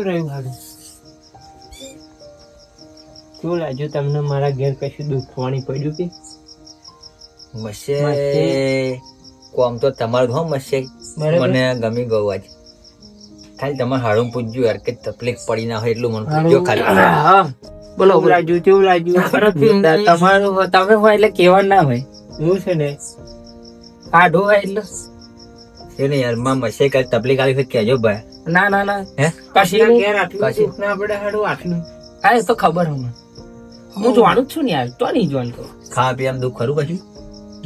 રહ્યું હારું? શું લાગ્યું તમને મારા ઘેર કશું દુખવાણી પડ્યું કે? મશે કોમ તો તમારું હો મશે બરાબર. મને ગમી ગયું આજ. ખાલી તમારે હાડું પૂછજો યાર કે તકલીફ પડી ના હોય એટલું મને પૂછજો ખાલી. હા બોલો કેવું લાગ્યું કેવું લાગ્યું? તમારું તમે હોય એટલે કેવાનું ના હોય. એવું છે ને? કાઢો હોય એટલે એ ને યાર માં મશે કઈ તકલીફ આવી હોય કહેજો ભાઈ. ના ના ના હે કશી મારા નહીં. ઘેર આટલું કશું. દુઃખ ના પડે હારું આટલું. હા એ તો ખબર હમને. હું જોવાનું જ છું ને યાર, તો નહીં જોવાનું કહું. ખાવા પીવાનું દુઃખ ખરું કશું?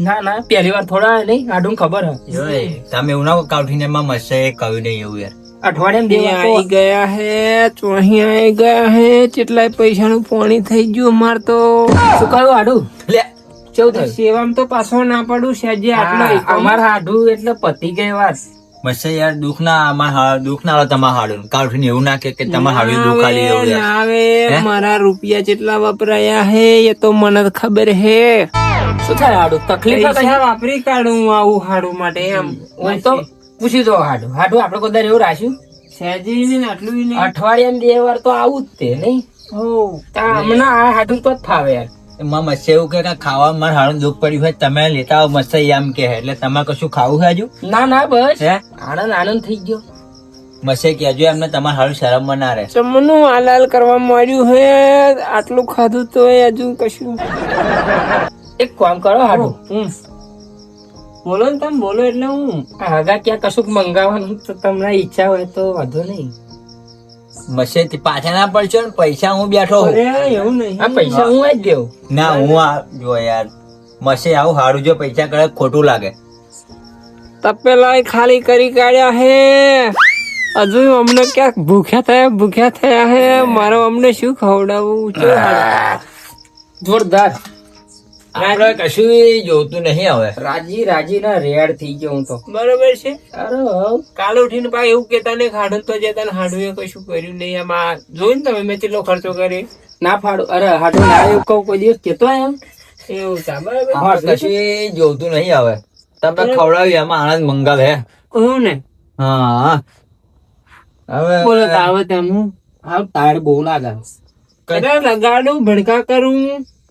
ના ના પહેલી વાર થોડા નહીં આડું ખબર હે. તમે એવું ના કાઢીને માં મશે કહ્યું નહીં એવું યાર. અઠવાડિયામાં બે વાર આવી ગયા હે ચોહી આવી ગયા હે કેટલાય પૈસાનું પોણી થઈ ગયું અમાર તો. શું કહ્યું આડું લે કેવું થયું? સેવામાં તો પાછો ના પડું સેજે આટલો હા, એકમ. અમાર હાડું એટલે પતી ગઈ વાત. મશે યાર દુઃખ ના દુઃખ ના આવે તમારા હાડું કાઢીને એવું ના કે તમારા હાડું દુઃખ આલી એવું યાર. ના આવે હે? મારા રૂપિયા જેટલા વપરાયા હે એ તો મને જ ખબર હે. શું થાય હાડું તકલીફ થાય પૈસા કશી? વાપરી કાઢું હું આવું હાડું માટે એમ. હું તો પૂછી દો હાડું આપણે કોઈ દર એવું રાખ્યું? સેજે ને આટલું ય નહીં. અઠવાડિયામાં બે વાર તો આવું જ તે નહીં. હો. હમણાં આ હાડું તો જ ફાવે યાર. એમાં મશે એવું કે ખાવા મારે હાડું દુઃખ પડ્યું હોય તમે લેતા આવો મશે એમ કે એટલે તમારે કશું ખાવું છે હજુ? ના ના બસ હે આનંદ આનંદ થઈ ગયો. મશે કહેજો એમને તમારે હાડું શરમ ના રહે. જમવાનું હાલાલ કરવા માંડ્યું હે આટલું ખાધું તો હજુ કશું. એક કામ કરો હાડું, બોલો ને તમે બોલો એટલે હું આગા ક્યાં કશુંક મંગાવવાનું તો તમને ઈચ્છા હોય તો વાંધો નહીં. મશે થી પાછા ના પડશો ને પૈસા હું બેઠો હોઉં. અરે એવું નહીં. આ પૈસા હું જ દેવું. ના હું આ જો યાર મશે આવું હાડું જો પૈસા કરે ખોટું લાગે. તપેલા ખાલી કરી કાઢ્યા હે હજુ અમને ક્યાંક ભૂખ્યા થયા હે મારો અમને શું ખવડાવવું છે? જોરદાર આપણે કશું જોતું નહીં હવે. રાજી ના રેડ થઈ ગયો હું તો. બરોબર છે. અરે કાલ ઉઠીને પાછું એવું કેતા ને ખાડું તો જતા ને હાડું એ કશું કર્યું નહીં. એમાં જોઈને તમે મેં કેટલો ખર્ચો કર્યો. ના ફાડું. અરે હાડું ના એવું કહું કોઈ દિવસ કેતો એમ. એવું છે બરાબર. આપણે કશું જોતું નહીં હવે. તમે ખવડાવ્યું એમાં આનંદ મંગલ હે. હું ને હા હવે બોલો તો આવે તમે હા ટાયર બહુ લાગે. કદાચ લગાડું ભડકા કરું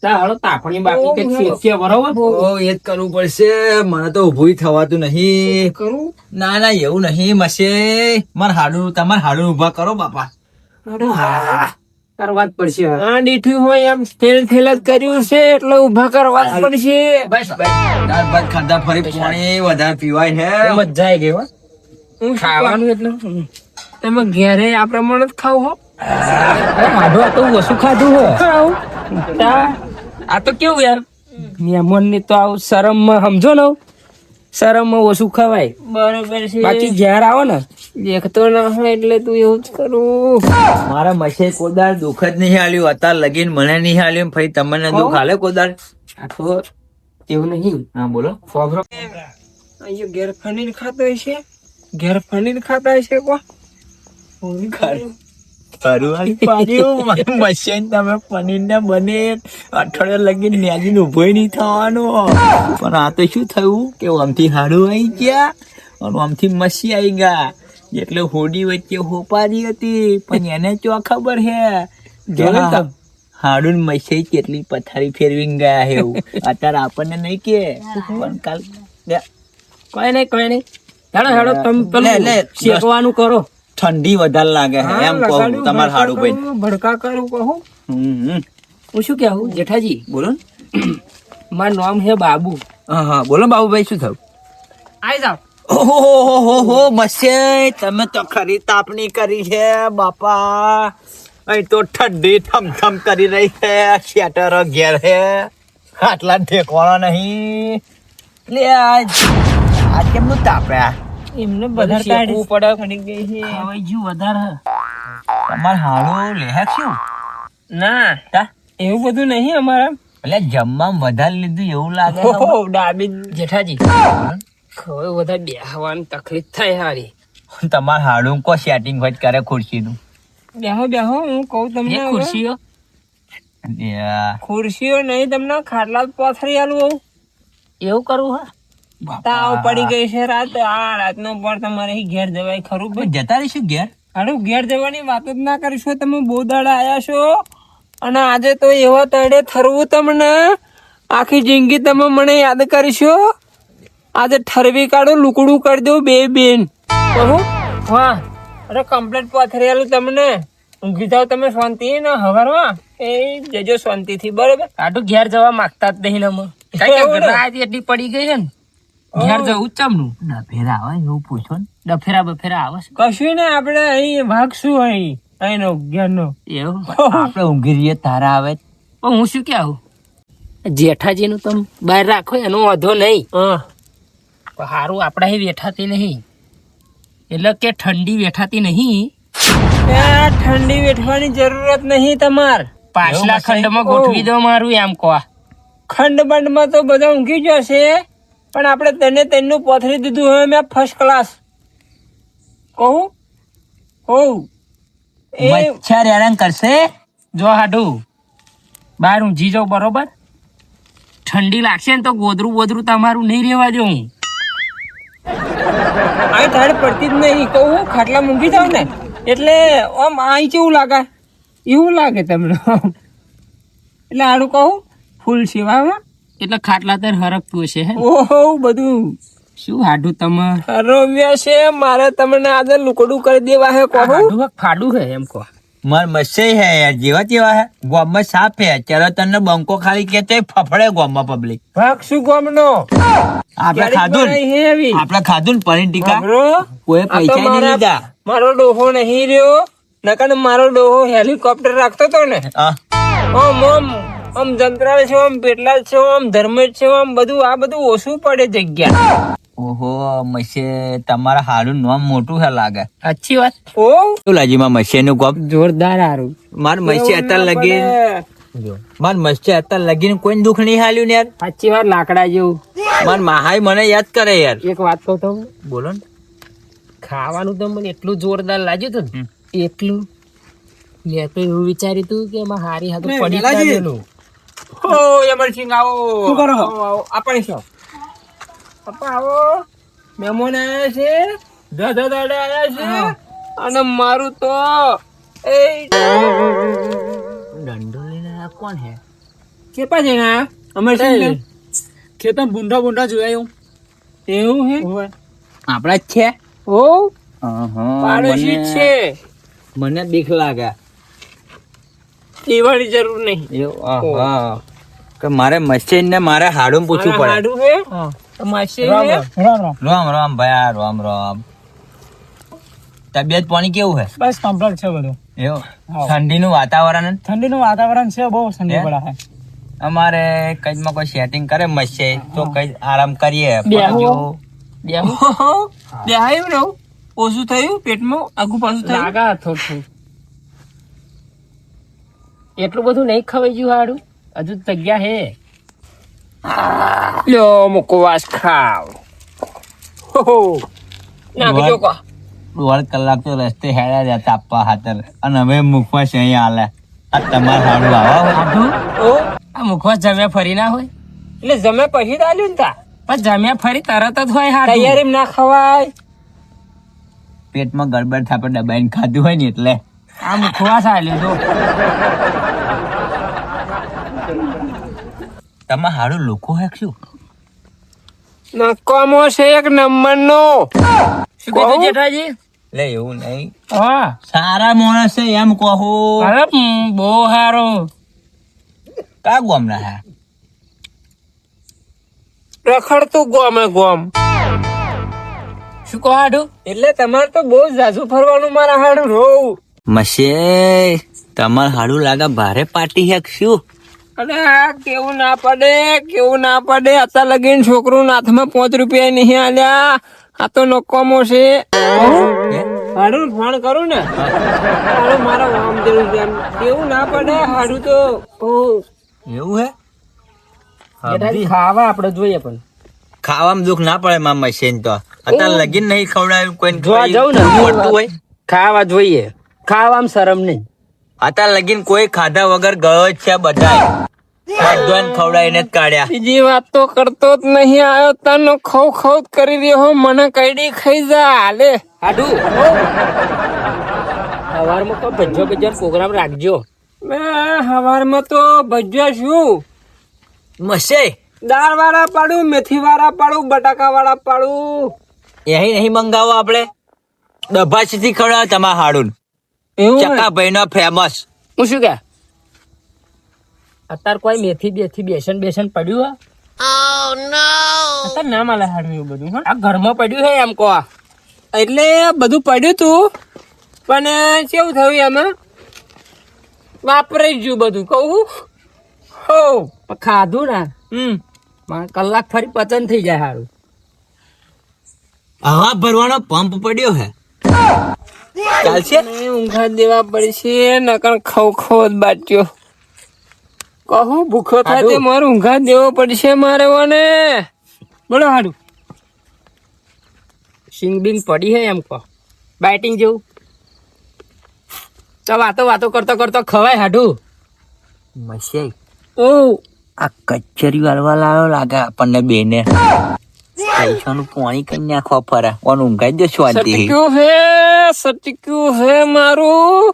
તા હાલો તાપણી બાકી કઈક શીખીએ બરોબર. ઓ એ જ કરવું પડશે. મને તો ઉભું થવાતું નહીં. કરું. ના ના એવું નહીં મશે મારે હાડું તમારે હાડું ઉભા કરો બાપા. કરવા જ પડશે હવે. આ દીઠું હોય એમ થેલ જ કર્યું છે એટલે ઉભા કરવા જ પડશે. બસ બસ દાળ ભાત ખાધા ફરી પાણી વધારે પીવાય હે. મજા આવી ગઈ હો. હું ખાવાનું એટલે તમે ઘેરે આ પ્રમાણે જ ખાવ હો. હાડું આ તો ઓછું ખાધું હો. તા આ તો કેવું યાર મહેમાન ની તો આવું શરમ માં સમજો ને શરમ માં ઓછું ખવાય. બરોબર છે. બાકી ઘેર આવો ને દેખતો ના હોય એટલે તું એવું જ કરું. મારા મશે કોદાળ દુઃખ જ નહીં હાલ્યું અત્યારે લગીન મને નહીં હાલ્યું ભાઈ તમને દુઃખ હાલે કોદાળ. આ તો એવું નહીં. હા બોલો. ફોગરો અહીંયા ઘેર ફણીને ખાતો હશે. ઘેર ફણીને ખાતા હશે કો. તમે પનીર ને બને અઠવાડિયા લગીન ન્યાજી ઉભો નહીં થવાનો. પણ આ તો શું થયું કે આમથી હાડું આવી ગયા અને આમથી મસી આવી ગયા એટલે હોડી વચ્ચે હોપારી હતી પણ એને ચો ખબર હે હાડું ને મસી કેટલી પથારી ફેરવી ગયા હે એવું અત્યારે આપણને નહીં કે પણ કાલ કઈ નહીં હેડો હેડો તમે લે, લે. પેલું શેકવાનું કરો. ઠંડી વધારે લાગે હે એમ કહું તમારે હાડું ભાઈ. ભડકા કરું કહું. હું શું કેવું જેઠાજી, બોલો ને. મારું નામ હે બાબુ. હા હા બોલો બાબુભાઈ શું થયું? આઈ જાવ. ઓહો મસે તમે તો ખરી તાપણી કરી છે બાપા. અહીં તો ઠંડી થમથમ કરી રહી છે. શેટર ઘેર છે આટલા ઠેકવાના નહીં. લે આ કેમનું તાપ્યા? એમને બધું બધા શેકવું પડે ખડી ગઈ છે. હવે જ્યું વધારે તમારે હાડું લેહે શું? ના તા એવું બધું નહીં અમારા. એટલે જમવામાં વધારે લીધું એવું લાગે છે. ઓહો, ડાબી જેઠાજી ખબર બધા બેહવાની તકલીફ થાય હારી. તમારે હાડું કો સેટિંગ હોય કરે ખુરશીનું. બેહો હું કહું તમને એક હવે. ખુરશીઓ યા. ખુરશીઓ નહીં તમને ખાટલા જ પાથરી આલું હું. એવું કરવું હા. તાવ પડી ગઈ છે રાત. આ રાતનો પણ તમારે અહીં ઘેર જવાય ખરું ભાઈ ભાઈ? જતા રહીશું ઘેર. હાડું ઘેર જવાની વાત જ ના કરીશો. તમે બહુ દાડા આયા છો અને આજે તો એવા તડે થરવું તમને આખી જિંદગી તમે મને યાદ કરીશો. આજે ઠરવી કાઢો લુકડું કરી દઉં બે બેન. કહું હા અરે કમ્પ્લેટ પથરેલું તમને ઊંઘી જાવ તમે શાંતિ ને હવારમાં એ જજો શાંતિથી બરોબર. આટલું ઘેર જવા માંગતા જ નહીં ને અમે. કાંઈ કે રાત એટલી પડી ગઈ છે ને ઘેર જવું જ ચમનું. ડફેરા આવે એવું પૂછો ને. ડફેરા બફેરા આવે છે કશું ને આપણે અહીં ભાગ શું અહીં અહીંનો ઘેરનો એવું. આપણે ઊંઘી રહીએ તારા આવે પણ હું શું કહું જેઠાજીનું તમે બહાર રાખો એનો વાંધો નહીં. હા સારું આપડા અહીં વેઠાતી નહીં એટલે કે ઠંડી વેઠાતી નહીં. ત્યાં ઠંડી વેઠવાની જરૂરત નહીં તમાર. પાછલા એવું ખંડમાં ગોઠવી દો મારું એમ કહો. ખંડ બંડમાં તો બધા ઊંઘી જશે પણ આપણે તેને તેનું પથરી દીધું હોય મેં ફર્સ્ટ ક્લાસ. કહું હોવ એ મચ્છર હેરાન કરશે. જો હાડું બહાર ઊંઘી જાઉં બરોબર. ઠંડી લાગશે ને તો ગોદરું બોદરું તમારું નહીં રહેવા દઉં. અહીં ધાડ પડતી જ નહીં. કહું ખાટલા મૂકી જાવ ને એટલે આમ અહીં કેવું લાગે એવું લાગે તમને. એટલે હાડું કહું ફૂલ સેવામાં એટલે ખાટલા તર હરકતું હશે હે. ઓહો બધું શું હાડું તમે રમ્યા છે મારે તમને આજે લુકડું કરી દેવા હે. કહું હાડું ફાડું હે એમ કહો. માર મચ્છર હે યાર જેવા તેવા હે. ગોમમાં સાપ હે ત્યારે તને બંકો ખાલી કે તે ફફડે ગોમમાં પબ્લિક. ભાગ શું ગામનો આપણે ખાધું ને. હે એવી આપણે ખાધું ને પનીર ટીકા ખબરો? કોઈ આ તો પૈસા નહીં મારા- લીધા. મારો ડોહો નહીં રહ્યો નકર મારો ડોહો હેલિકોપ્ટર રાખતો તો ને હા. આમ આમ આમ જંત્રાલ છે આમ પેટલાલ છે આમ ધર્મેશ છે આમ બધું આ બધું ઓછું પડે જગ્યા. ઓહો મચ્છર તમારા હારું નામ મોટું હે લાગે. સાચી વાત. ઓ શું લાજી માં મચ્છર નું ગોપ. જોરદાર હારું. માર મચ્છર અત્યારે લગી માર મચ્છર અત્યારે લગીને કોઈ દુઃખ નહીં હાલ્યું ને યાર. સાચી વાત લાકડા જેવું. માર માહાઈ મને યાદ કરે યાર. એક વાત કહું તો બોલો ને. ખાવાનું તો મને એટલું જોરદાર લાગ્યું હતું ને એટલું મેં તો એવું વિચાર્યું હતું કે એમાં હારી હાથું પડી ગયેલું. હો યમરસિંહ આવો શું કરો આપણે શું પપ્પા આવો મહેમાન આવ્યા છે દાદા દાદા આવ્યા છે અને મારું તો એ દંડો લઈને આ કોણ હે. કેપા છે ના અમરસિંહ ખેતર બુંડા બુંડા જોયા એવું હે આપણા જ છે. ઓ પાડોશી જ છે મને બીક લાગે. એવાની જરૂર નહીં. એવું હા કે મારે મચ્છર ને મારે હાડું પૂછવું પડે. હાડું હે તમાશે હે રામ રામ ભાઈ રામ રામ. તબિયત પાણી કેવું હે. બસ કમ્પ્લીટ છે બધું. એવું ઠંડીનું વાતાવરણ. ઠંડીનું વાતાવરણ છે બહુ ઠંડી પડે છે. અમારે કઈમાં કોઈ સેટિંગ કરે મચ્છર તો કઈ આરામ કરીએ. બેહવું. દેહાયું ને ઓછું થયું પેટમાં આગું પાછું થયું લાગા થોડું એટલું બધું નહીં ખવાઈ ગયું હાડું હજુ જગ્યા હે. લ્યો મુકવાસ ખાવ હો નાખજો કો 1.5 કલાક તો રસ્તે હેડ્યા જતા આપવા ખાતર અને હવે મૂકવા છે અહીંયા હાલે. આ તમારે હાડું આવા હાડું ઓ આ મુખવા જમ્યા ફરી ના હોય એટલે જમે પછી જ આલ્યું ને તા પણ જમ્યા ફરી તરત જ હોય હાડું. તૈયારી ના ખવાય પેટમાં ગડબડ થાપે દબાઈને ખાધું હોય ને એટલે. આ મુખવા ચાલ્યું તો તમારે હાડું લોકો હે શું. નકામો છે એક નંબર નો શું કીધું જેઠાજી. એટલે એવું નહીં હા સારા માણસ છે એમ કહો. અરે બહુ સારું. કા ગોમના હે. રખડતું ગોમે ગોમ શું કહો હાડું. એટલે તમારે તો બહુ જાજુ ફરવાનું મારા હાડું રોવું. મશે તમારે હાડું લાગે ભારે પાર્ટી હે શું. અને આ કેવું ના પડે અત્યાર લગીને છોકરું હાથમાં 5 રૂપિયા નહીં આલ્યા. આ તો નકામો છે. હાડું ફોન કરું ને હાડું મારા વામ જરૂર છે એમ. કેવું ના પડે હાડું તો એવું હે. જેઠાજી ખાવા આપણે જોઈએ પણ ખાવામાં દુઃખ ના પડે માં મશીન તો અત્યારે લગીન નહીં ખવડાવ્યું કોઈ જોવા જાઉં ને પડતું હોય. ખાવા જોઈએ ખાવામાં શરમ નહીં. અત્યારે લગીન કોઈ ખાધા વગર ગયો જ છે બધા. બધાને ખવડાવીને જ કાઢ્યા. બીજી વાત તો કરતો જ નહીં આવ્યો તનો ખવ કરી રહ્યો મને કઈડી ખાઈ જા હાલે હાડું સવારમાં કોઈ ભજ્જો ભજ્જો પ્રોગ્રામ રાખજો. સવારમાં તો ભજ્યા શું મસે દાળ વાળા પાડું, મેથી વાળા પાડું, બટાકા વાળા પાડું. એહી નહીં મંગાવો આપણે દભાસીથી ખવડાવો તમારા હાડું. એવું હોય? ચકાભાઈ નો ફેમસ. હું શું કે અત્યારે કોઈ મેથી બેથી બેસન પડ્યું હે? અત્યારે ના માલે હાડું એવું બધું હા. આ ઘરમાં પડ્યું હે એમ કહો. એટલે બધું પડ્યું તું પણ કેવું થયું એમાં વાપરાઈ ગયું બધું કહું હો. પણ ખાધું ને હમ કલાક ફરી પચન થઈ જાય સારું. હવા ભરવાનો પંપ પડ્યો હે. ચાલશે? મને ઊંઘા દેવા પડશે નકર ખવ જ બાટ્યો કહું ભૂખો થાય તે મારે ઊંઘા દેવો પડશે મારે મને. બોલો હાડું સિંગ બિંગ પડી હે એમ કહો. બાઇટિંગ જેવું તો વાતો કરતો કરતો ખવાય હાડું. મસે ઓ આ કચેરી વાળવા લાવ્યો લાગે આપણને બેને. પૈસાનું પાણી કઈ નાખવા ફરે ઓન ઊંઘાઈ દે શાંતિ. સટક્યું હે મારું.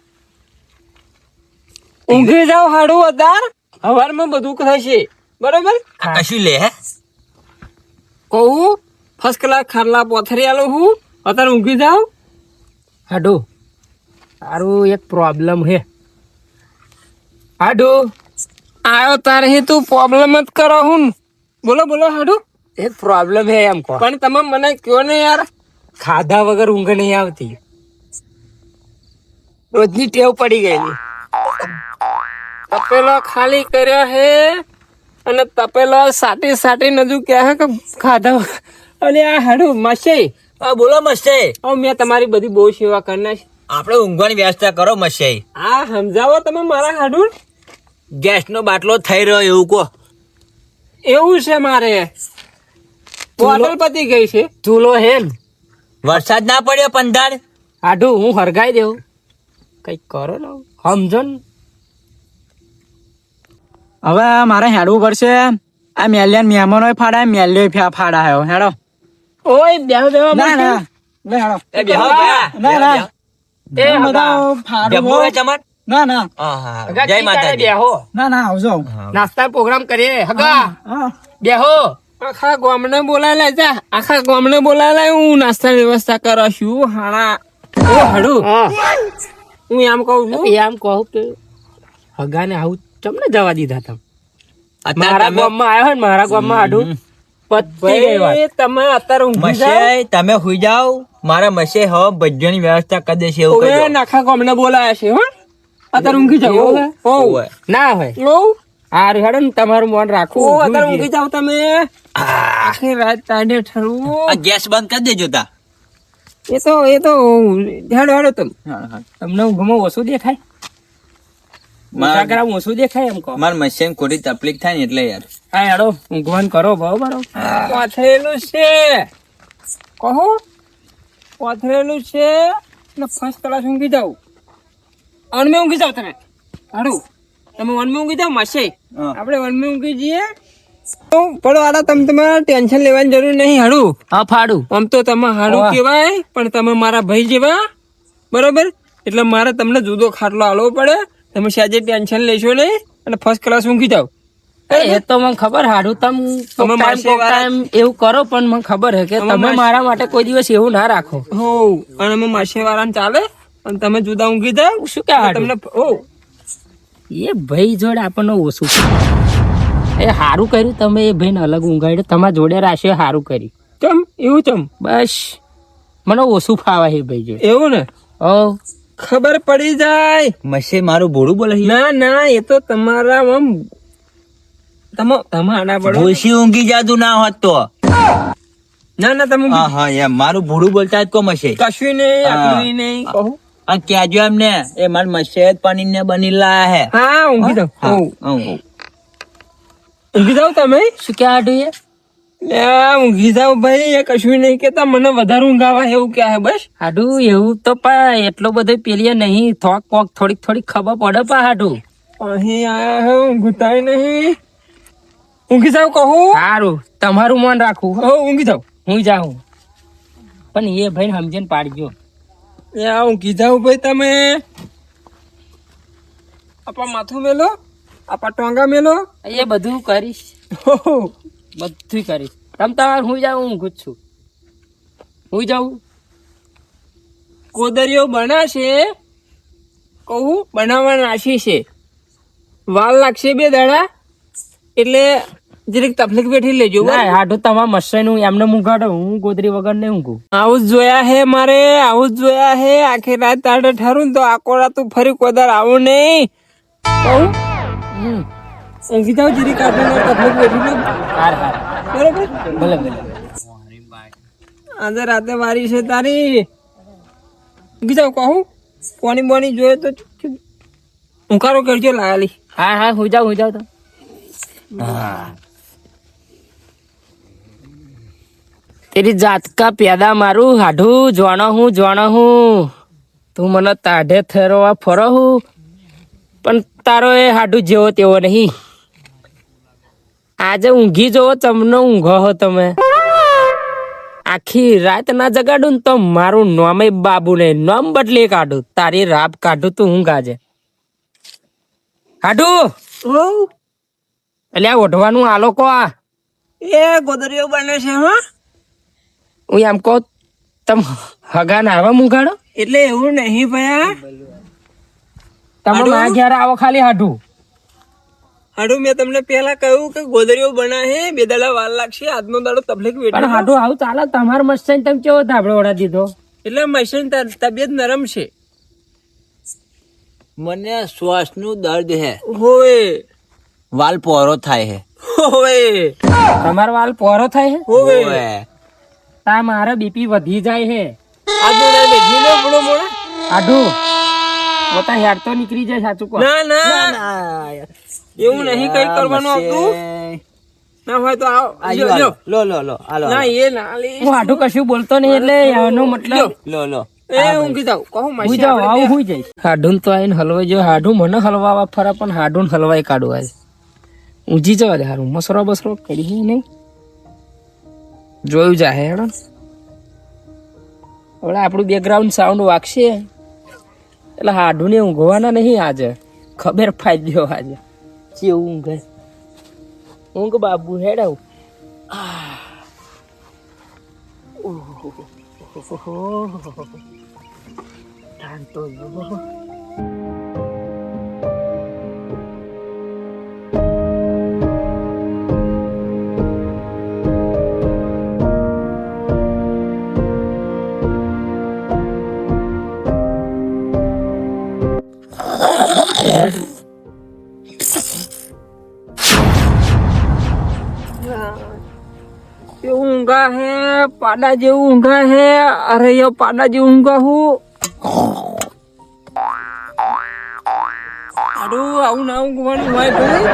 ઊંઘી જાવ હાડું અતાર હવારમાં બધું થશે બરોબર. કશું લે હે કહું ફર્સ્ટ ક્લાસ ખારલા પોથરી આલો હું અત્યારે ઊંઘી જાવ. હાડું તારું એક પ્રોબ્લેમ હે. હાડું આયો તારે હે તું પ્રોબ્લેમ જ કરો હું. બોલો બોલો હાડું. એક પ્રોબ્લેમ હે એમ કહો. પણ તમે મને કયો ને યાર. ખાધા વગર ઊંઘ નહીં આવતી. રોજની ટેવ પડી ગયેલી. તપેલો ખાલી કર્યો હે અને તપેલો સાટી નજુ કે હે કે ખાધા વગર. અને આ હાડું મસે બોલો મસે. મેં તમારી બધી બહુ સેવા કરી નાખી. આપણે ઊંઘવાની વ્યવસ્થા કરો મસે. આ સમજાવો તમે મારા હાડું. ગેસ નો બાટલો થઈ રહ્યો એવું કહો. એવું છે મારે બોટલ પતી ગઈ છે. ચૂલો હે ને વરસાદ ના પડ્યો પંધાર. હાડું હું હરગાઈ દેવું કઈક કરો ને સમજો ને. હવે મારે હેડવું પડશે. આ મેલિયન મહેમાનો ફાડા મેલ્યો ફાડાયો હેડો. ઓય બેહો બેહો ના ના બે હેડો. એ બેહો ભયા. ના ના એ બધા હગા. ફાડું જમવું હે તમાર? ના ના આહા, જય માતાજી. બેહો ના ના આવજો. નાસ્તા પ્રોગ્રામ કરીએ હગા. હા બેહો આખા ગામને બોલાય લે જા. આખા ગામને બોલાય લે હું નાસ્તા વ્યવસ્થા કરો છું હાણા. ઓ હાડું હું એમ કહું છું એમ કહું કે હગાને આવું તમને જવા દીધા તમે. અત્યારે મારા તમે- ગામમાં આવ્યો ને મારા ગામમાં હાડું પતી ગઈ વાત. ભાઈ તમે અત્યારે ઊંઘી જાઓ. મસે તમે હુઈ જાઓ. મારા મસે હવે ભજ્યોની વ્યવસ્થા કરી દેશે એવું ઓવે કહેજો. નાખા ગામને બોલાયા છે હો. અત્યારે ઊંઘી જાઓ. એવું હે? ઓવે. ના હોય ઓ હારું હેડો ને તમારું મન રાખવું. ઓ અત્યારે ઊંઘી જાઓ તમે. આખી રાત તાડે ઠરવું. આ ગેસ બંધ કરી દેજો તા. એ તો હેડો હેડો તમે. તમને ઊંઘમાં ઓછું દેખાય ઉજાગરા ઓછું દેખાય એમ કહો. મારા મસે ખોટી તકલીફ થાય ને એટલે યાર. હા હેડો ઊંઘવાન કરો બરોબર. પાથરેલું છે કહો પાથરેલું છે ને ફર્સ્ટ ક્લાસ ઊંઘી જાવ. વનમાં ઊંઘી જાવ તમે હાડું. તમે વનમાં ઊંઘી જાવ માસે. હા. આપણે વનમાં ઊંઘી જઈએ તો પડો આડા તમે તમારે ટેન્શન લેવાની જરૂર નહીં હાડું. હા ફાડું આમ તો તમે હાડું વાહ. કહેવાય પણ તમે મારા ભાઈ જેવા બરોબર. એટલે મારે તમને જુદો ખાટલો આલવો પડે. તમે સાજે ટેન્શન લેશો નહીં અને ફર્સ્ટ ક્લાસ ઊંઘી જાવ. એ તો મને ખબર હાડું તમે તમે માસે વાળા- એવું કરો પણ મને ખબર હે કે તમે તમે માસે- મારા માટે કોઈ દિવસ એવું ના રાખો. હો અને અમે માસે વાળાને ચાલે અને તમે જુદા ઊંઘી જાવ. શું કે હાડું? તમને ઓ એ ભાઈ જોડે આપણને ઓછું એ સારું કર્યું તમે એ ભાઈને અલગ ઊંઘાડ્યો તમારા જોડે રાખ્યો સારું કર્યું. ચમ એવું ચમ બસ મને ઓછું ફાવા એ ભાઈ જોડે. એવું ને ઓ ખબર પડી જાય. મસે મારું ભોળું બોલે છે. ના ના એ તો તમારા આમ તમે આના પડો. ભૂસી ઊંઘી જાતું ના હોત તો. ના ના તમે હા હા એમ મારું ભોળું બોલતા જ કો મસે. કશું નહીં હા. આપણું નહીં કહું. અને કહેજો એમને એ મારા મસે જ પાણી ને બની લાયા હે. હા ઊંઘી જાવ. હા, હોવ. હા. ઊંઘી જાવ તમે. શું કે હાડું એ લે, ઊંઘી જાવ ભાઈ. એ કશું નહીં કેતા મને વધારે ઊંઘ આવે એવું ક્યાં હે બસ. હાડું એવું તો પણ એટલો બધો પેલી નહીં થોક પોક થોડીક ખબર પડે પા હાડું. અહીં આયા હે ઊંઘતાય નહીં. ઊંઘી જાવ કહું. સારું તમારું મન રાખવું. હો ઊંઘી જાવ. હું જાઉં પણ એ ભાઈ સમજીને પાડજો. ઊંઘી જાવ ભાઈ તમે. આપા માથું મેલો, આપા ટોંગા મેલો. એ બધું કરીશ, ઓહો. બધું કરીશ. તમ તમારે હું જાઉં, હું ઊંઘું જ છું. હું જાઉં. કોદરીઓ બનાશે, કહું બનાવવા નાખી છે. વાલ લાગશે 2 દાડા, એટલે જરીક તકલીફ બેઠી લેજો. ના હાડું તમારા મસ્સાઈ નું એમને ઊંઘાડો, હું ગોદરી વગર નહીં ઊંઘું. આવું જ જોયા હે મારે, આવું જ જોયા હે. આખી રાત તારે ઠરું તો આખો રાત તું ફરી કોદાર આવું નહીં. કહું ઊંઘી જાવ જરીક, આપણે તકલીફ બેઠી લે. હાર હાર, બરોબર. ભલે ભલે. આજે રાતે વારી છે તારી. ઊંઘી જાવ કહું. પાણી બોની જોઈએ તો ઊંઘારો કરજો લાલી. હા હા, હું જાઉં તો. તેરી જાત કા પેદા મારું હાડું જોણો હું તું મને તાઢે થરવા ફરો હું, પણ તારો એ હાડું જેવો તેવો નહીં. આજે ઊંઘી જોવો, તમને ઊંઘો હો તમે. આખી રાત ના જગાડું ને તો મારું નોમે બાબુ ને નોમ બદલી કાઢું, તારી રાપ કાઢું તું ઊંઘ આજે. હાડું એટલે આ ઓઢવાનું આલો કો. આ એ ગોદરીઓ બને છે. હા, હું એમ કહું, તમ હગા ના આવા મુગાડો. એટલે એવું નહીં ભયા. તમે ના ઘેર આવો ખાલી હાડું. હાડું મેં તમને પેલા કહ્યું કે ગોદરીઓ બના હે, 2 દાડા વાર લાગશે. આજનો દાડો તકલીફ પણ બેઠી. હાડું આવું ચાલે તમાર મસ્ત તમે કેવો ધાબળો ઓડા દીધો. એટલે મશીન તબિયત નરમ છે. મને શ્વાસનું દર્દ હે, હોવે વાલ પોરો થાય હે. હોવે તમારો વાલ પોરો થાય હે, હોવે. ઓવે. તા મારે બીપી વધી જાય હે. આજનો દાડો બેઠી લો થોડો મોડો. હાડું પોતા હેર તો નીકળી જાય, સાચું કહો. ના ના ના, એવું નહીં કઈ કરવાનું આવતું. ના હોય તો આવો. આયો, લ્યો, લો લો લો આલો ના એ ના લે. હું હાડું કશું બોલતો નહીં, એટલે એનો મતલબ લો લો. એ ઊંઘી જાવ કહું હું મશીન જાઉં, આપણે આવું હું જઈશ. હાડું તો આવીને હલવાઈ જો, હાડું મને હલવાવા ફરે, પણ હાડું હલવાઈ કાઢું આજે. ઊંઘી જવા દે હારું, મસરો બસરો કરી નહીં, જોયું જાહે હેડો. હવે આપણું બેકગ્રાઉન્ડ સાઉન્ડ વાગશે એટલે હાડું ને ઊંઘવાના નહીં આજે. ખબર ફાઈ ગયો આજે કેવું ઊંઘે. ઊંઘ બાબુ હેડાવ. એવું ઊંઘા હે, પાડા જેવું ઊંઘા હે. અરે યો પાડા જેવું ઊંઘા હું. આડું આવું ના ઊંઘવાનું હોય ભાઈ.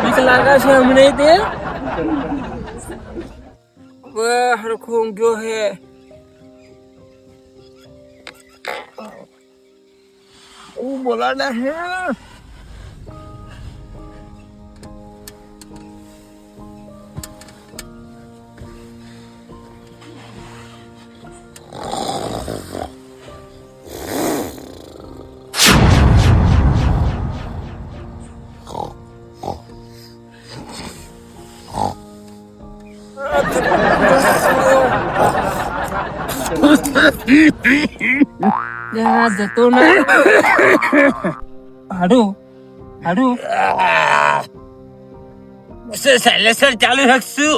બીક લાગે છે હમણાં તે. હવે હરખો ઊંઘ્યો હે. બોલાડા હે. જતો ને હાડું હાડું સાયલેન્સર ચાલુ રાખશું.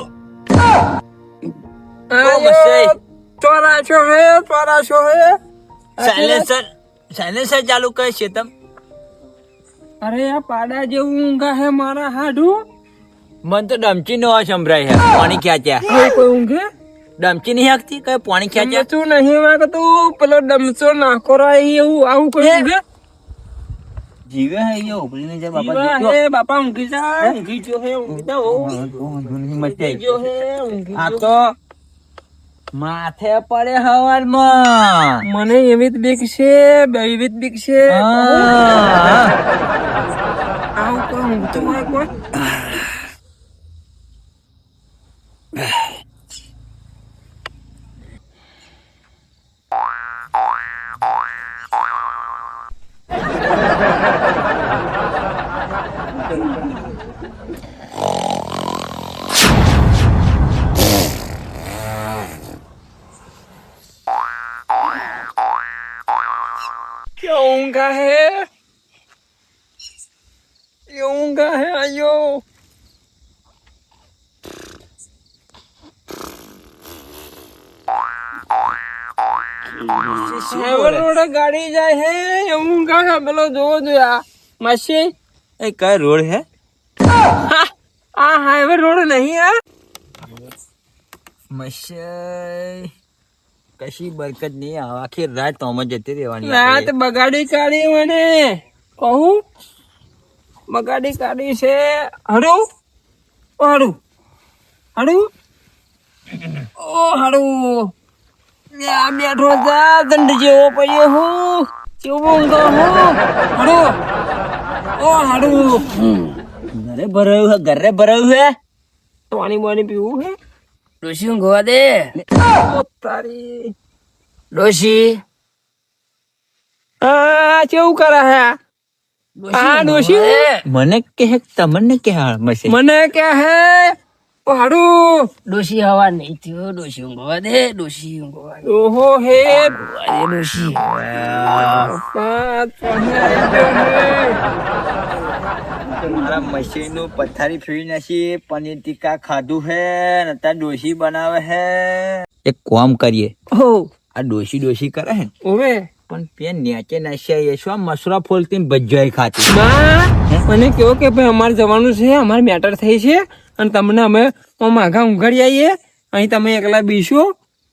ચોરાશો હે, ચોરાશો હે. સાયલેન્સર ચાલુ કરે છે તમ. અરે આ પાડા જેવું ઊંઘા હે મારા હાડું. મન તો ડમચી નો અવાજ સંભળાય છે. પાણી ક્યાં કોઈ ઊંઘે ડમચી નહીં હાકતી, કઈ પાણી ક્યાં ડમચું નહીં વાગતું. પેલો ડમચો નાખો રાય એવું આવું કોઈ ઊંઘે. જીવે હે યો ઉભરીને જાય જીવા બાપા. હે બાપા ઊંઘી જા. ઊંઘી જો હે, ઊંઘી જાઓ. ઊંઘી જો હે, ઊંઘી આ જો. તો માથે પડે હવારમાં. મને એવી જ બીક છે, એવી જ બીક છે. આવું કોઈ ઊંઘતું હોય કોઈ. क्या ऊँगा है, ये ऊँगा है आयो। રોડ ગાડી જાય હે, એ ઊંઘા છે પેલો જોવો જોયા માસી. એ કયો રોડ હે? આ હાઈવે રોડ નહીં આ. મસ્ય કશી બરકત નહીં આવે, આખી રાત તો અમે જતી રહેવાની રાત બગાડી કાઢી મને કહું, બગાડી કાઢી છે. હડું ઓ હડું, હડું ઓ હડું, આ બેઠો જા દંડ જેવો પડ્યો હું, કેવો ઊંઘો હું. હડું ઓ હડું, ઘરે ભરાયું હે, ઘરે ભરાયું હે. પાણી બાણી પીવું હે. ડોશી ઊંઘવા દે. ઓ તારી ડોશી આ કેવું કરે હે આ ડોશી? મને કે તમને કે હા મસે મને કે હે ઓ હાડું. ડોશી હવા નહીં થયો. ડોશી ઊંઘવા દે. ડોશી ઊંઘવા દે. ઓહો હે ડોશી મારા મશીન નું પથારી ફેરી નાખી, પનીર ટીકા ખાધું હે ને તાર ડોશી બનાવે હે. એક કામ કરીએ, ઓ આ ડોશી કરે હે ઓવે પણ પેન નેચે નાખ્યા, એ શું મસરા ફોલતી ભજ્જાઈ ખાતી. ના મને કેવો કે ભાઈ અમારે જવાનું છે, અમારે મેટર થઈ છે અને તમને અમે માઘા ઊંઘાડી આવીએ. અહીં તમે એકલા બીશો,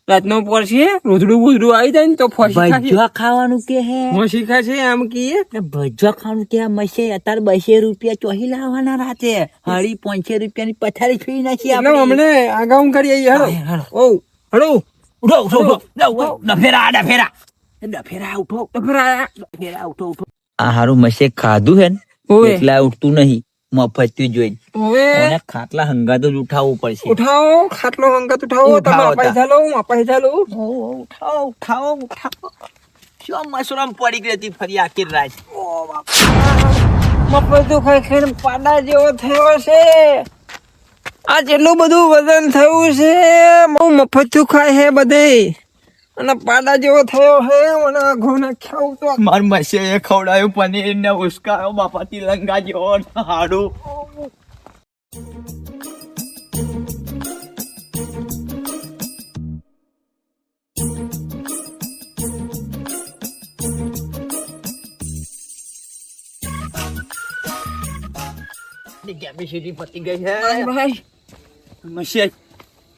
રાતનો પડશે, રોધડું બોધડું આવી જાય ને તો ભજ્જા ખાવાનું કે હે, શીખા છે આમ કીએ. ભજ્જા ખાવાનું કે મસે અત્યારે 200 રૂપિયા ચોહી લાવવાના રાતે, 500 રૂપિયાની પથારી ફેરી નાખી એટલે અમને આગા ઊંઘાડી આવીએ. હડો ઓ હડો ઉઠો ઉઠો ઉઠો ડફેરા ડફેરા ડફેરા ઉઠો ડફેરા ઉઠો ઉઠો. આ હારું મસે ખાધું હે ને ઓવે એટલા ઉઠતું નહીં, મફતી જોઈ ઓવે અને ખાટલા હંગાતો જ ઉઠાવવું પડશે. ઉઠાવો ખાટલો હંગાત ઉઠાવો. તમે ઉઠાવો પૈસા લો, હું પૈસા લઉં. ઉઠાવો ઉઠાવો ઉઠાવો. શું મસરામ પડી ગઈ હતી ફરી આખી રાત. મફતું ખાઈ ખાઈને પાડા જેવો થયો છે. આ જેટલું બધું વજન થયું છે, બહુ મફતું ખાય છે બધે અને પાડા જેવો થયો છે. મને આઘો નાખ્યા તો માર મસે એ ખવડાયું પનીર ને ઉસકાયો બાપાથી લંગા જેવો હાડું. કેપેસિટી પતી ગઈ છે ભાઈ મસે.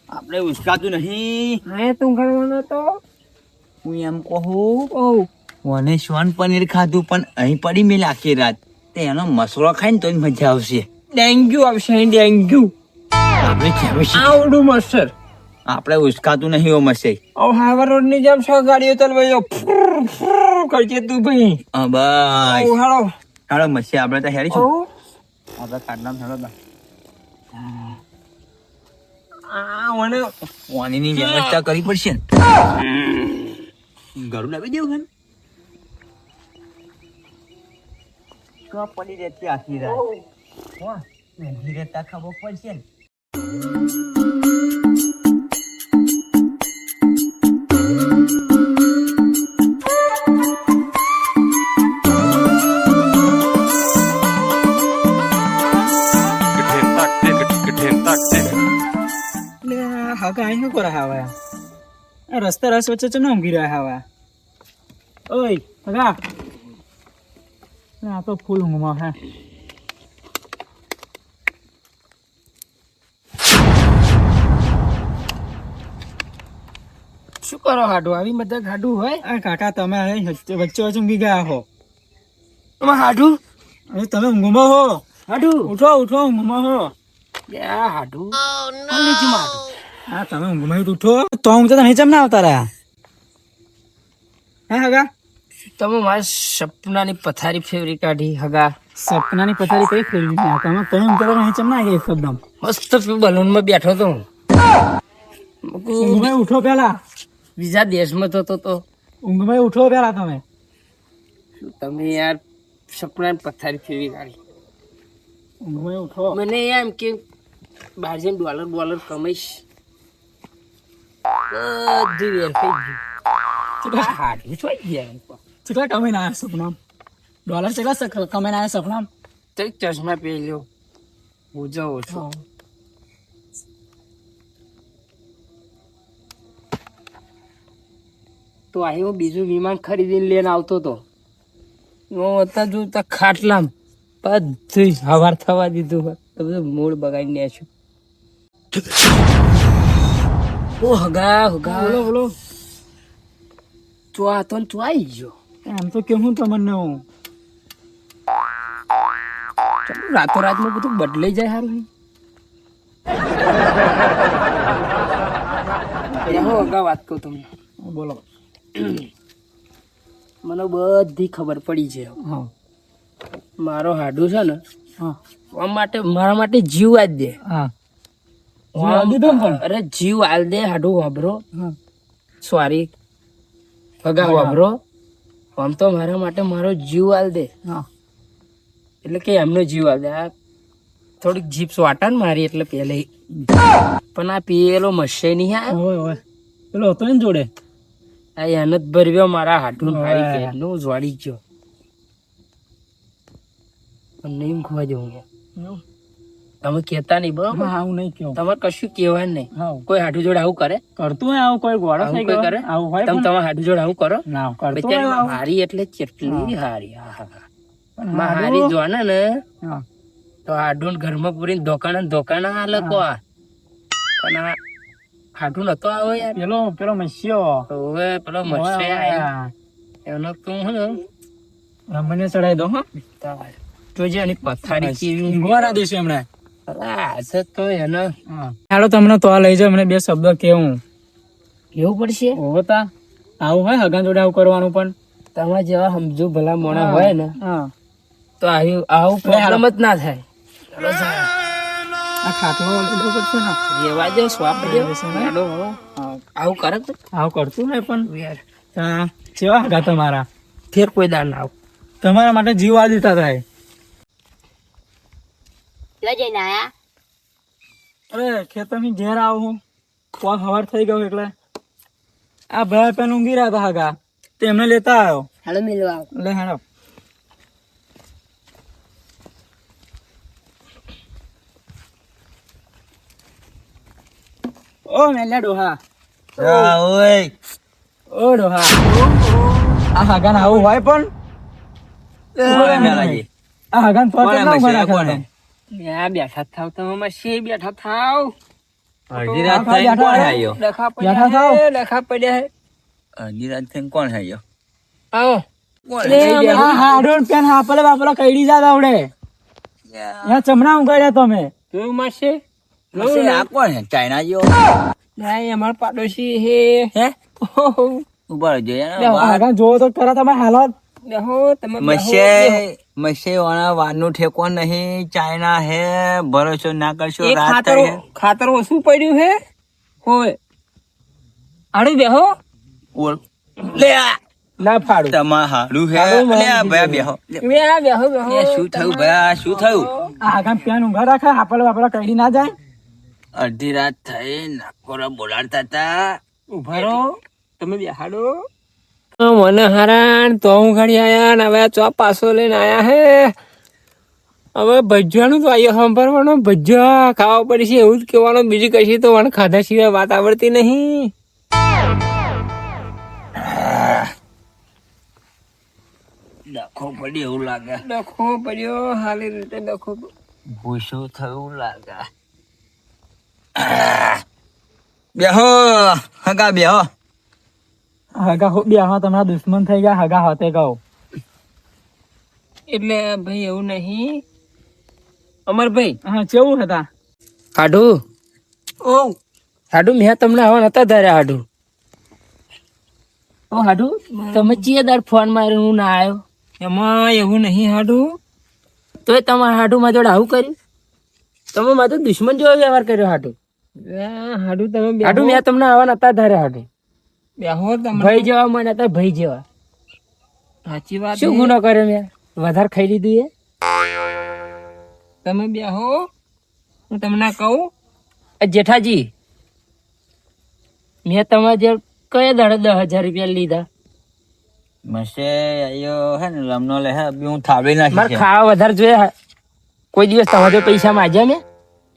આપણે ઉસકાતું નહીં. હા તું ઘરવાનો તો હું એમ કહું, ઓ મને શ્વાન પનીર ખાધું પણ અહીં પડી મેં આખી રાત, તે એનો મસરો ખાય ને તો મજા આવશે. ડેન્ગ્યુ આવશે અહીં, ડેન્ગ્યુ. આપણે કેપેસિટી આવડું મસ્તર. આપણે ઉસકાતું નહીં હો મસે. ઓ હાઈવે રોડ ની જેમ 6 ગાડીઓ ચલવાયો કરજે તું ભાઈ. બસ ઓ હાલો હાલો મસે, આપણે તો હેરી ઓ છું. આપણે કાઢના હેડો આ મને પાણીની વ્યવસ્થા કરવી પડશે ને. ઘરું લાવી દેવું છે ને પડી રહેતી આખી રાત. મેંદી રહેતા ખબર પડશે ને. હગા અહીં શું કરે હવે? આ રસ્તા રસ વચ્ચે ચમ ઊંઘી રહ્યા હવે? ઓય હગા, આ તો ફૂલ ઊંઘમાં હે. શું કરો હાડું? આવી બધા હાડું હોય? આ કાકા તમે અહીં વચ્ચે વચ્ચે ઊંઘી ગયા હો. આમાં હાડું હવે તમે ઊંઘમાં હો. હાડું ઉઠો ઉઠો, ઊંઘમાં હો. આ હાડું નીચેમાં હાડું. હા તમે ઊંઘમાં ઉઠો તો ઊંઘતા તો નહીં ચમ ના આવતા રહ્યા. હા હગા, તમે મારા સપનાની પથારી ફેવરી કાઢી હગા. સપનાની પથારી કઈ ફેરવી ના તમે ઊંઘતા તો નહીં ચમ ના ગયા એકદમ. મસ્ત બલૂનમાં બેઠો તો હું. ઊંઘમાં ઉઠો પેલા, બીજા દેશમાં થતો તો ઊંઘમાં ઉઠો પેલા તમે. તમે યાર સપનાની પથારી ફેરવી કાઢી. ઊંઘમાં ઉઠો. મને એમ કે બહાર જઈને ડોલર કમાઈશ. બધું વેરફાઈ ગયું. હાડું ચોઈ ગયા. કેટલા કમાઈને આવ્યા સપનામ? ડોલર કેટલા કમાઈને આવ્યા સપનામ? તો ચશ્મા પહેર્યો હું જઉં છું. તો અહીં હું બીજું વિમાન ખરીદીને લઈને આવતો હતો. હું હતા જોતા ખાટલામ બધું હવાર થવા દીધું હોય તો બધું મૂળ બગાડી નાખ્યું. ઓ હગા બોલો. ચો હતો ને ચોઈ ગયો. એમ તો કેવું તમને હું રાતોરાતમાં બધું બદલાઈ જાય સારું. હગા વાત કહું તમને. બોલો. મને બધી ખબર પડી છે. હા મારો હાડું છે ને હા મારા માટે જીવ આલ દે. હા જીવ આલ દીધો ને પણ? અરે જીવ આલ દે હાડું વાપરો. હા સોરી હગા વાપરો. આમ તો મારા માટે મારો જીવ આલ દે. હા એટલે કે એમનો જીવ આલ દે. આ થોડીક જીપ વાટા ને મારી એટલે પેલે પણ આ પેલો મશે નહીં. આ હોય પેલો હતો ને જોડે. આ એને જ ભરવ્યો મારા હાડું ફાડી ગયા નું જોડી ગયો. પણ નહીં ખોવા જવું. તમે કેતા નહીં બરોબર. હા હું નહીં કહું. તમારે કશું કહેવાય નહીં. હા કોઈ હાડું જોડે આવું કરે? કરતું હોય આવું કોઈ ગોળો આવું થઈ કોઈ ગયો કરે? આવું હોય તમે પણ તમારા હાડું જોડે આવું કરો? ના કરતું હોય બિચારી આવું. હારી એટલે કેટલી હારી. આહા. પણ માં હાડું- હારી જોને ને હા તો હાડું ઘરમાં પૂરીને ધોકાણા આ લોકો. પણ આ હાડું નતો આવો યાર. પેલો મસ્યો હવે પેલો મસ્સે આયો. એનો તું હું રમણીને ચડાવી દો. હા જોજે એની પથારી કેવી. ગોરા દેશે એમણે. આજે તો એને હાલો તમને તો લઈ જાવ. મને બે શબ્દ કેવું કેવું પડશે. હોતા આવું હોય હગાન જોડે આવું કરવાનું પણ. તમારા જેવા સમજુ ભલા મોણા હોય ને હા તો આવું પ્રોબ્લેમ જ ના થાય. આ ખાટલો લીધો પડશે ને. રેવા દો સ્વાપ દો. આવું કરે તો આવું કરતું હોય પણ યાર હા કેવા હગા તમારા? ફેર કોઈ દાન ના આવું. તમારા માટે જીવ આ દીધા થાય. અરે ખેતરની ઘેર આવું કોલ હવાર થઈ ગયો એટલે આ ભાઈ પેન ઊંઘી રહ્યા હતા હગા તેમને લેતા આવ્યો. હાલો મિલવા લે હેડો. ઓ મેલ્યા ડોહા. ઓ ડોહા આ હગાન આવું હોય પણ આ હગાન તો કોણ કેટલા હશે? ઉભા કોણ? રાખે? બેઠા થાવ તમે શી બેઠા થાવ. અડધી રાત થઈને કોણ આવ્યો? ડખા બેઠા થાવ. પડ્યા ડખા પડ્યા. અડધી રાત થઈને કોણ આવ્યો? આવો આ હાડોન પેન હાપલે બાપલે કઈડી જાત આવડે. યા ચમડા ઉગાડ્યા તમે. જોયું માસે હશે, આ કોણ હે? ચાઇના જેવો ના અમાર પાડોશી હે. હે? ઓહો. ઉભા રહેજો યાર. બેહો. આગળ જોવો તો ખરા તમે હાલત. બેહો તમે બેહો. મસે વાળા વારનું ઠેકોન નહીં. ચાઇના હે, ભરોસો ના કરશો. એક રાત ખાતર થઈ હે. ખાતર ઓછું પડ્યું હે. હોય આડું બેહો. ઓળ. લે આ ના ફાડું. તમાર હારું હે. હારું લે આ મારી ભયા બેહો. બેહો બેહો. એ શું થયું ભયા? શું થયું? આ આગળ પેન ઊંઘા રાખે હાપલે બાપલે કઈડી ના જાય. અડધી રાત થઈ નાકોરા બોલાડતા હતા. ઉભા રહો તમે બેહાડો. મને હારાન તો હું ઘડી આયા ને હવે ચો પાછો લઈને આયા હે. હવે ભજવાનું તો આયો સાંભળવાનો. ભજ્યા ખાવા પડશે એવું જ કહેવાનું. બીજી કશી તો મને ખાધા સિવાય વાત આવડતી નહીં. ડખો પડી એવું લાગે. ડખો પડ્યો હાલી રીતે ડખો. ભૂસો થયું લાગે. બેહો હગા બેહો. હગા બેહવા તમારા દુશ્મન થઈ ગયા. હગા હોતે કહો. એટલે ભાઈ એવું નહીં અમર ભાઈ. હા કેવું હતા? હાડું ઓ હાડું મેં તમને હવા નતા ધાર્યા. હાડું ઓ હાડું તમે ચીએ દાડ ફોન માર્યો હું ના આવ્યો. એમાં એવું નહીં હાડું. તોય તમારા હાડું માં જોડે આવું કર્યું. તમે મારો દુશ્મન જેવો વ્યવહાર કર્યો. હાડું હાડું તમે હાડું મેં તમને હવા નતા ધાર્યા. હાડું બેહો તમે ભાઈ જેવા મને હતા. ભાઈ જેવા સાચી વાત. શું ગુનો કર્યો મેં? વધારે ખાઈ લીધું એ તમે બેહો, હું તમને કહું. જેઠાજી, મેં તમારા જે કયા દાડે 10,000 રૂપિયા લીધા? મસે આયો હે ને લમનો લે હે બી હું થાળી મારે નાખી છે. ખાવા વધારે જોઈએ. કોઈ દિવસ તમારા જોડે પૈસા માંગ્યા મેં?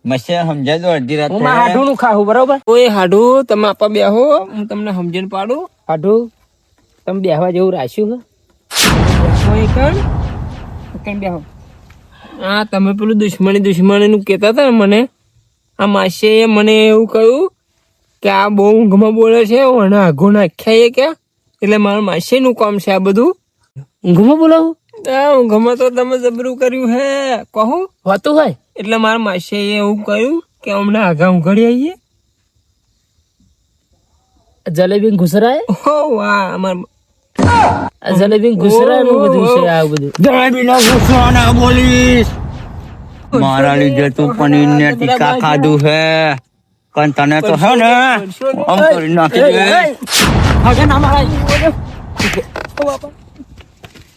મસે સમજાય તો અડધી રાત હું મારા હાડું નું ખાવું, બરોબર? ઓય હાડું, તમે આપા બેહો, હું તમને સમજણ પાડું. હાડું તમે બેહવા જેવું રાખ્યું છે? ઓય કણ બેહો. હા, તમે પેલું દુશ્મની નું કેતા હતા ને મને, આ માસે મને એવું કહ્યું કે આ બહુ ઊંઘમાં બોલે છે, અને આઘો નાખ્યા એ ક્યાં, એટલે મારા માસે નું કામ છે આ બધું. ઊંઘમાં બોલાવું ઊંઘમાં તો તમે જબરું કર્યું હે કહું, હોતું હોય? એટલે મારા માસે એવું કહ્યું કે હમણાં આઘા ઊંઘડી આવીએ. જલેબી ઘુસરાય? ઓ વાહ, અમાર જલેબી ઘુસરાય નું બધું છે આ બધું. જલેબી ના ગુસ્સો ના બોલીશ. મારા લીધે તું પનીર ને ટીકા ખાધું હે, પણ તને તો હે ને આમ કરી નાખી દે. હગા ના મારાય.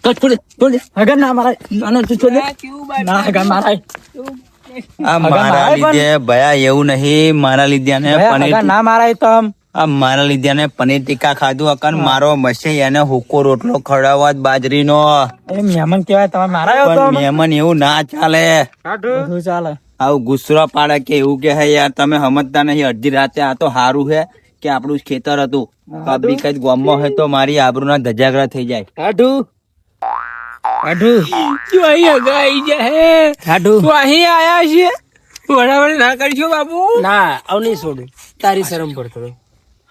છોડ હગા ના મારાય. ના તું છોડ ના હગા મારાય. આ મારા લીધે ભયા એવું નહીં, મારા લીધે ને હગા પનીર ના મારાય તમ. આ મારા લીધે ને પનીર ટીકા ખાધું અકન મારો મસે એને હુકો રોટલો ખવડાવવા બાજરીનો. એ મહેમાન કેવાય તમે મારાય પણ મહેમાન એવું ના ચાલે. બધું ચાલે. આવું ગુસ્સો પાડે કે એવું કે હે યાર તમે સમજતા નહીં. અડધી રાતે આ તો હારું હે કે આપણું જ ખેતર હતું, પબ્લિક જ ગામમાં હોય તો મારી આબરૂના ધજાગરા થઈ જાય. હાડું હાડું જો અહીં હગા આવી જાય. હાડું તો અહીં આયા છે, વડાવડ ના કરશો બાબુ. ના આવ નહીં છોડું, તારી શરમ પડતો.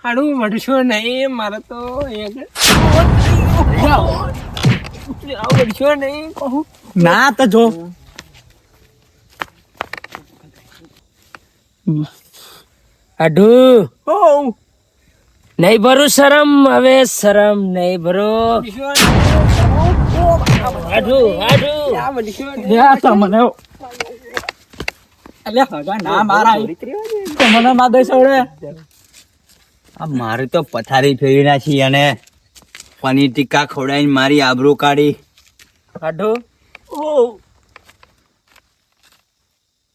હાડું વડશો નહીં, મારે તો વડશો નહીં કહું. ના તો જો હાડું ઓ નહીં ભરું શરમ, હવે શરમ નહીં ભરો. વડશો નહીં. હાડું હાડું આ વડશો નહીં. યા તમને અલ્યા હગા ના મારાય. તમને માં દઈ છોડે. આ મારી તો પથારી ફેરી નાખી અને પનીર ટીકા ખવડાવીને મારી આબરૂ કાઢી. હાડું ઓ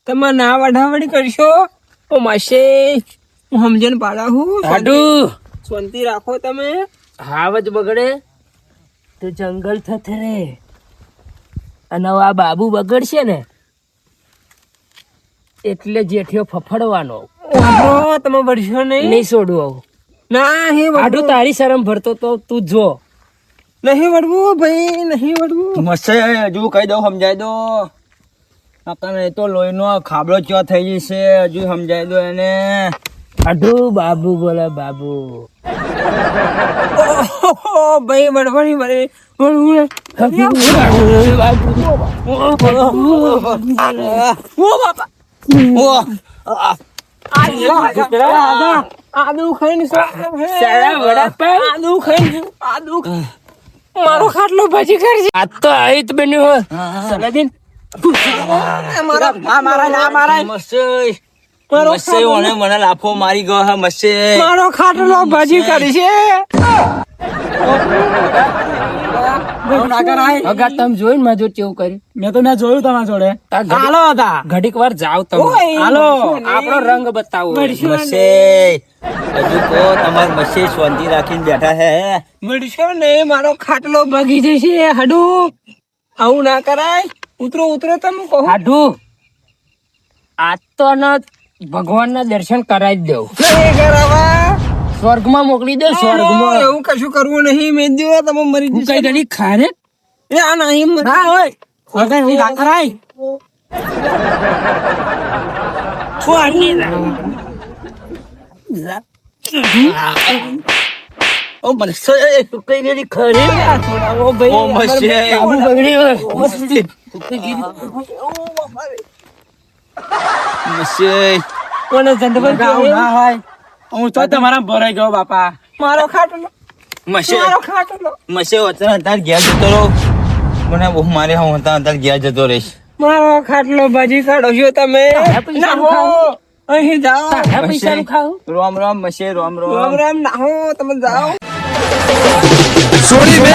તમે ના વઢાવડી કરશો ઓ માસે, હું સમજણ પાડા હું. હાડું શાંતિ રાખો તમે. હાવજ બગડે તો જંગલ થથરે, અને આ બાબુ બગડશે ને એટલે જેઠિયો ફફડવાનો. વાપરો, તમે વડશો નહીં. નહીં છોડવું આવું. ના હે હાડું તારી શરમ ભરતો તો તું જો. નહીં વડવું ભાઈ, નહીં વડવું. મસ્ત હજુ કહી દઉં સમજાય દો આપણને. તો લોહીનો ખાબડો ચો થઈ જશે, હજુ સમજાય દો એને. હાડું બાબુ બોલે બાબુ. ઓહો, ભાઈ વડવાની વડે વડવું. ઓ બાપા, આદુ ખાઈને સારા વડાપાવ. આદુ ખાઈને આદુ મારો ખાટલો ભાજી કરજે. આ તો આહિત બન્યું હોય સલાદીન. મારા ના મારાય ના મારાય. મસ્સે ઓને મને લાફો મારી ગયો હે મસ્સે. મારો ખાટલો ભાજી કરી છે. ના કરાય. અગા તમે જોઈને માજો કેવું કર્યું. મેં તો મેં જોયું તમારા જોડે. હાલો હતા. ઘડીક વાર જાવ તમે. ઓય, હાલો. આપણો રંગ બતાવો. મસ્સે હજુ તો તમાર મસ્સે શાંતિ રાખીને બેઠા હે. મળશો ને મારો ખાટલો ભાગી જશે. હાડું આવું ના કરાય. ઉતરો ઉતરો તમે કહો. હાડું આ તો ભગવાન ના દર્શન કરાવી જ દઉં. નહીં કરાવા. સ્વર્ગમાં મોકલી દે. સ્વર્ગમાં એવું કશું કરવું નહીં. મેં દો તમે મરી હું જશે. કઈ ઘડી ખાને એ આ નહીં મરી. ના હોય. હગા એવું ના કરાય. ઓ મસ્સે કઈ ગઈ ખરી. છોડાવો ભાઈ. ઓ મસ્સે બાબુ બગડી હોય. મસ્સે કોને જંડવર હગા આવું ના હોય. હું તો તમારા ભરાઈ ગયો બાપા. મારો ખાટલો, મસ્સે મારો ખાટલો, મસ્સે તાર ઘેર જતો રહો. મને બહુ મારે હું તાર ઘેર જતો રહીશ. મારો ખાટલો ભાજી કાઢો છો તમે. પૈસા ના હો, અહીં જાઓ. તારા પૈસાનું ખાવું. રામ રામ મસ્સે રામ રામ રામ. રામ ના હો, તમે જાઓ. છોડી દે